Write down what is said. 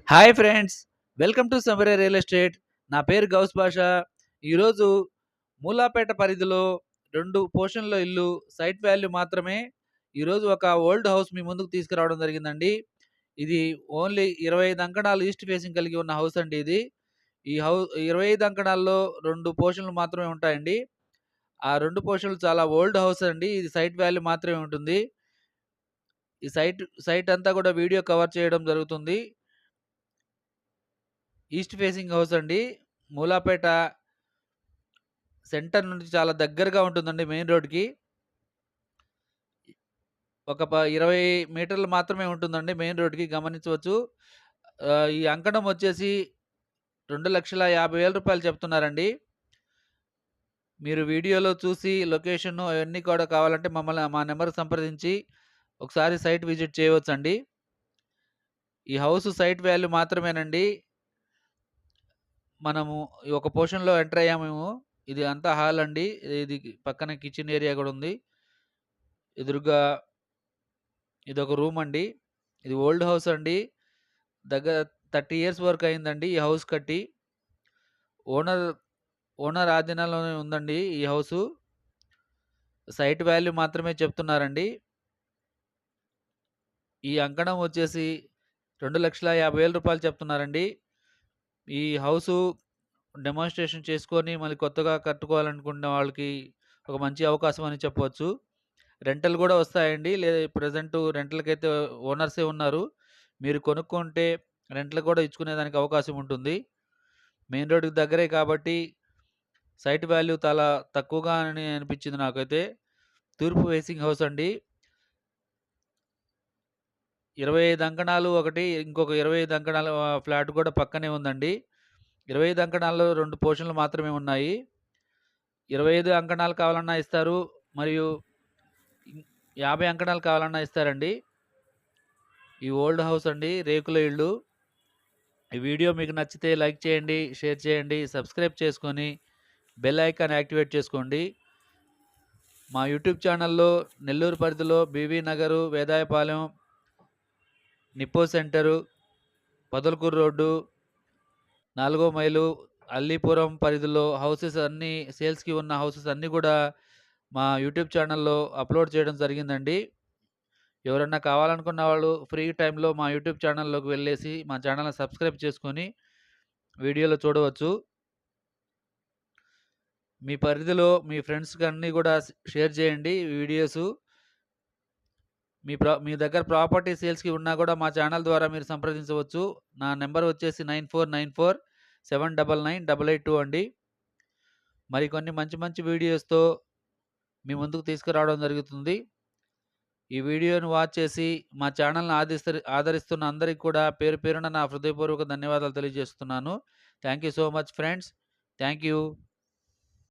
Hi friends, welcome to Samare real estate. నా పేరు గౌస్ బాషా. ఈరోజు మూలాపేట పరిధిలో 2 పోర్షన్‌లో ఇల్లు సైట్ వాల్యూ మాత్రమే. ఈరోజు ఒక ఓల్డ్ హౌస్ మీ ముందుకు తీసుకురావడం జరిగిందండి. ఇది ఓన్లీ 25 అంకణాలు ఈస్ట్ ఫేసింగ్ కలిగి ఉన్న హౌస్ అండి ఇది. ఈ 25 అంకణాల్లో 2 పోర్షన్‌లు మాత్రమే ఉంటాయండి. ఆ 2 పోర్షన్‌లు చాలా ఓల్డ్ హౌస్ అండి. ఇది సైట్ వాల్యూ మాత్రమే ఉంటుంది. ఈ సైట్ అంతా కూడా వీడియో కవర్ చేయడం జరుగుతుంది. ఈస్ట్ ఫేసింగ్ హౌస్ అండి. మూలాపేట సెంటర్ నుండి చాలా దగ్గరగా ఉంటుందండి మెయిన్ రోడ్‌కి. ఒక 20 మీటర్లు మాత్రమే ఉంటుందండి మెయిన్ రోడ్‌కి గమనించవచ్చు. ఈ అంకణం వచ్చేసి రూ. 2,50,000 చెప్తున్నారండి. మీరు వీడియోలో చూసి లొకేషను అవన్నీ కూడా కావాలంటే మా నంబర్‌కి సంప్రదించి ఒకసారి సైట్ విజిట్ చేయవచ్చండి. ఈ హౌస్ సైట్ వాల్యూ మాత్రమేనండి. మనము ఈ ఒక పోర్షన్‌లో ఎంటర్ అయ్యాము మేము. ఇది అంతా హాల్ అండి. ఇది పక్కన కిచెన్ ఏరియా గూడా ఉంది. ఎదురుగా ఇదొక రూమ్ అండి. ఇది ఓల్డ్ హౌస్ అండి. దగ్గర 30 ఇయర్స్ వరకు అయిందండి ఈ హౌస్ కట్టి. ఓనర్ ఓనర్ ఆధీనంలోనే ఉందండి ఈ హౌసు. సైట్ వాల్యూ మాత్రమే చెప్తున్నారండి. ఈ అంకణం వచ్చేసి రూ. 2,50,000 చెప్తున్నారండి. ఈ హౌసు డెమాన్‌స్ట్రేషన్ చేసుకొని మళ్ళీ కొత్తగా కట్టుకోవాలనుకున్న వాళ్ళకి ఒక మంచి అవకాశం అని చెప్పవచ్చు. రెంటల్ గూడా వస్తాయండి. ప్రెజెంటు రెంటల్‌కైతే ఓనర్సే ఉన్నారు. మీరు కొనుక్కుంటే రెంట్‌లకు గూడా ఇచ్చుకునేదానికి అవకాశం ఉంటుంది. మెయిన్ రోడ్‌కి దగ్గరే కాబట్టి సైట్ వాల్యూ చాలా తక్కువగా అని అనిపించింది నాకైతే. తూర్పు ఫేసింగ్ హౌస్ అండి. 25 అంకణాలు ఒకటి, ఇంకొక 25 అంకణాల ఫ్లాట్ కూడా పక్కనే ఉందండి. 25 అంకణాల్లో 2 పోర్షన్‌లు మాత్రమే ఉన్నాయి. 25 అంకణాలు కావాలన్నా ఇస్తారు. మరియు ఇం 50 అంకణాలు కావాలన్నా ఇస్తారండి. ఈ ఓల్డ్ హౌస్ అండి. రేకుల ఇల్లు. ఈ వీడియో మీకు నచ్చితే లైక్ చేయండి, షేర్ చేయండి, సబ్స్క్రైబ్ చేసుకొని బెల్ ఐకాన్ యాక్టివేట్ చేసుకోండి. మా యూట్యూబ్ ఛానల్‌లో నెల్లూరు పరిధిలో BV Nagar, Vedayapalem, Nippo centre, Podalakur road, 4 mile, Allipuram పరిధిలో హౌసెస్ అన్నీ సేల్స్‌కి ఉన్న హౌసెస్ అన్నీ గూడా మా యూట్యూబ్ ఛానల్‌లో అప్‌లోడ్ చేయడం జరిగిందండి. ఎవరన్నా కావాలనుకున్న వాళ్ళు ఫ్రీ టైమ్‌లో మా యూట్యూబ్ ఛానల్‌లోకి వెళ్ళేసి మా ఛానల్‌ని సబ్స్క్రైబ్ చేసుకొని వీడియోలో చూడవచ్చు. మీ పరిధిలో మీ ఫ్రెండ్స్‌కి అన్నీ గూడా షేర్ చేయండి ఈ వీడియోసు. మీ దగ్గర ప్రాపర్టీ సేల్స్‌కి ఉన్నా గూడా మా ఛానల్ ద్వారా మీరు సంప్రదించవచ్చు. నా నంబర్ వచ్చేసి 9494799882 అండి. మరికొన్ని మంచి మంచి వీడియోస్‌తో మీ ముందుకు తీసుకురావడం జరుగుతుంది. ఈ వీడియోని వాచ్ చేసి మా ఛానల్‌ని ఆదరిస్తున్న అందరికి కూడా పేరు పేరున నా హృదయపూర్వక ధన్యవాదాలు తెలియజేస్తున్నాను. Thank you so much friends. Thank you.